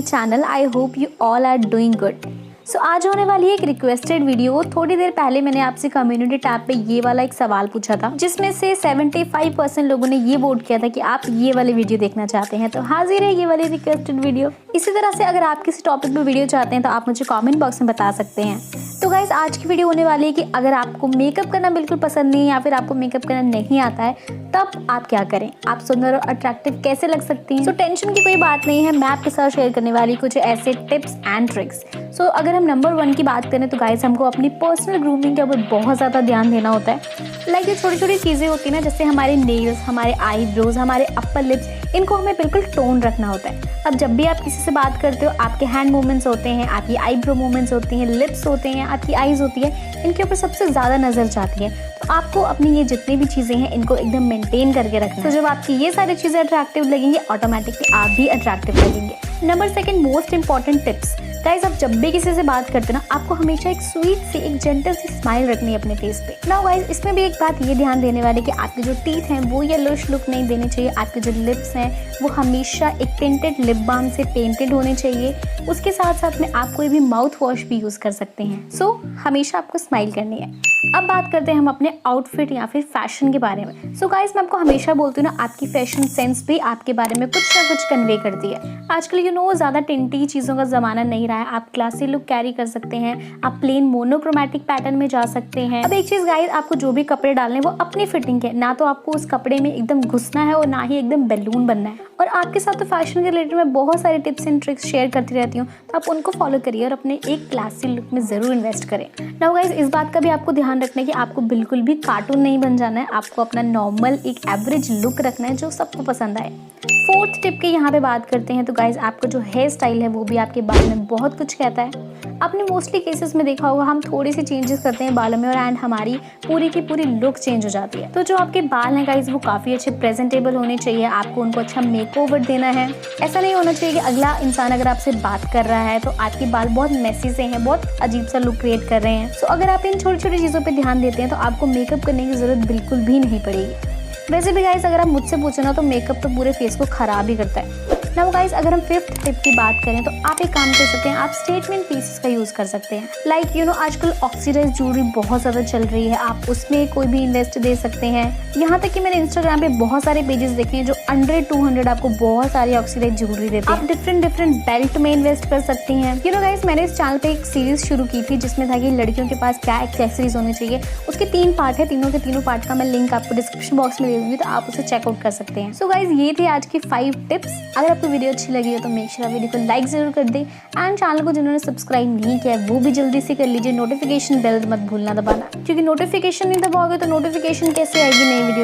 My channel. I hope you all are doing good. So आज होने वाली है एक रिक्वेस्टेड वीडियो। थोड़ी देर पहले मैंने आपसे कम्युनिटी टैब पे ये वाला एक सवाल पूछा था, जिसमें से 75% लोगों ने ये वोट किया था कि आप ये वाली वीडियो देखना चाहते हैं। तो हाजिर है ये वाली रिक्वेस्टेड वीडियो। इसी तरह से अगर आप किसी टॉपिक पे वीडियो चाहते हैं तो आप मुझे कमेंट बॉक्स में बता सकते हैं। तो गाइस आज की वीडियो होने वाली है कि अगर आपको मेकअप करना बिल्कुल पसंद नहीं है या फिर आपको मेकअप करना नहीं आता है, तब आप क्या करें, आप सुंदर और अट्रैक्टिव कैसे लग सकती हैं। सो टेंशन की कोई बात नहीं है, मैं आपके साथ शेयर करने वाली कुछ ऐसे टिप्स एंड ट्रिक्स। सो अगर हम नंबर 1 की बात करें तो गाइस हमको अपनी पर्सनल ग्रूमिंग के ऊपर बहुत ज़्यादा ध्यान देना होता है। लाइक जो छोटी छोटी चीज़ें होती हैं ना, जैसे हमारे नेल्स, हमारे आईब्रोज, हमारे अपर लिप्स, इनको हमें बिल्कुल टोन रखना होता है। अब जब भी आप किसी से बात करते हो, आपके हैंड मूवमेंट्स होते हैं, आपकी आईब्रो मूवमेंट्स होती हैं, लिप्स होते हैं, आपकी आईज होती है, इनके ऊपर सबसे ज़्यादा नज़र जाती है। तो आपको अपनी ये जितनी भी चीज़ें हैं इनको एकदम मेंटेन करके रखना है। तो जब आपकी ये सारी चीज़ें अट्रैक्टिव लगेंगी, ऑटोमेटिकली आप भी अट्रैक्टिव लगेंगे। Number 2 most important tips. Guys आप जब भी किसी से बात करते ना, आपको हमेशा एक स्वीट सी, एक जेंटल सी स्माइल रखनी है अपने फेस पे। नाउ गाइस इसमें भी एक बात ये ध्यान देने वाली कि आपके जो टीथ हैं वो येलोइश लुक नहीं देने चाहिए। आपके जो लिप्स हैं वो हमेशा एक टिंटेड लिप बाम से पेंटेड होने चाहिए। उसके साथ साथ में आप कोई भी माउथ वॉश भी यूज़ कर सकते हैं। सो हमेशा आपको स्माइल करनी है। अब बात करते हैं हम अपने आउटफिट या फिर फैशन के बारे में। सो गाइस मैं आपको हमेशा बोलती हूँ ना, आपकी फैशन सेंस भी आपके बारे में कुछ ना कुछ कन्वे करती है। आजकल ज़्यादा टिंटी चीज़ों का ज़माना नहीं रहा है। आप क्लासी लुक कैरी कर सकते हैं, आप प्लेन मोनोक्रोमैटिक पैटर्न में जा सकते हैं। अब एक चीज़ गाइस, आपको जो भी कपड़े डालने हैं वो अपनी फिटिंग के, ना तो आपको उस कपड़े में एकदम घुसना है और ना ही एकदम बैलून बनना है। और आपके साथ तो फैशन के रिलेटेड मैं बहुत सारे टिप्स एंड ट्रिक्स शेयर करती रहती हूँ, तो आप उनको फॉलो करिए और अपने एक क्लासी लुक में ज़रूर इन्वेस्ट करें। नाउ गाइस इस बात का भी आपको ध्यान रखना है कि आपको बिल्कुल भी कार्टून नहीं बन जाना है। आपको अपना नॉर्मल एक एवरेज लुक रखना है जो सबको पसंद आए। 4th टिप की यहाँ पे बात करते हैं तो गाइस आपका जो हेयर स्टाइल है वो भी आपके बाल में बहुत कुछ कहता है। आपने मोस्टली केसेस में देखा होगा, हम थोड़ी सी चेंजेस करते हैं बालों में और एंड हमारी पूरी की पूरी लुक चेंज हो जाती है। तो जो आपके बाल हैं गाइस वो काफ़ी अच्छे प्रेजेंटेबल होने चाहिए। आपको उनको अच्छा मेकओवर देना है। ऐसा नहीं होना चाहिए कि अगला इंसान अगर आपसे बात कर रहा है तो आपके बाल बहुत मेसी से हैं, बहुत अजीब सा लुक क्रिएट कर रहे हैं। सो अगर आप इन छोटी छोटी चीज़ों पर ध्यान देते हैं तो आपको मेकअप करने की ज़रूरत बिल्कुल भी नहीं पड़ेगी। वैसे भी गाइस अगर आप मुझसे पूछे ना तो मेकअप तो पूरे फेस को ख़राब ही करता है। नाउ गाइस अगर हम 5th टिप की बात करें तो आप एक काम कर सकते हैं, आप स्टेटमेंट पीसेस का यूज़ कर सकते हैं। लाइक आजकल ऑक्सीडाइज ज्वेलरी बहुत ज़्यादा चल रही है, आप उसमें कोई भी इन्वेस्ट दे सकते हैं। यहाँ तक कि मैंने इंस्टाग्राम पे बहुत सारे पेजेस देखे हैं जो अंडर 200 आपको बहुत सारी ऑक्सीडाइज ज्वेलरी देते हैं। आप डिफरेंट बेल्ट में इन्वेस्ट कर सकती हैं। गाइस मैंने इस चैनल पे एक सीरीज शुरू की थी जिसमें था कि लड़कियों के पास क्या एक्सेसरीज होनी चाहिए। उसके 3 पार्ट है, तीनों के तीनों पार्ट का मैं लिंक आपको डिस्क्रिप्शन बॉक्स में दे दूंगी, तो आप उसे चेकआउट कर सकते हैं। सो गाइस ये थे आज की 5 टिप्स। अगर आपको वीडियो अच्छी लगी हो तो मेक श्योर वीडियो को लाइक जरूर कर दें एंड चैनल को जिन्होंने सब्सक्राइब नहीं किया है वो भी जल्दी से कर लीजिए। नोटिफिकेशन बेल मत भूलना दबाना, क्योंकि नोटिफिकेशन नहीं दबाओगे तो नोटिफिकेशन कैसे आएगी नई वीडियो।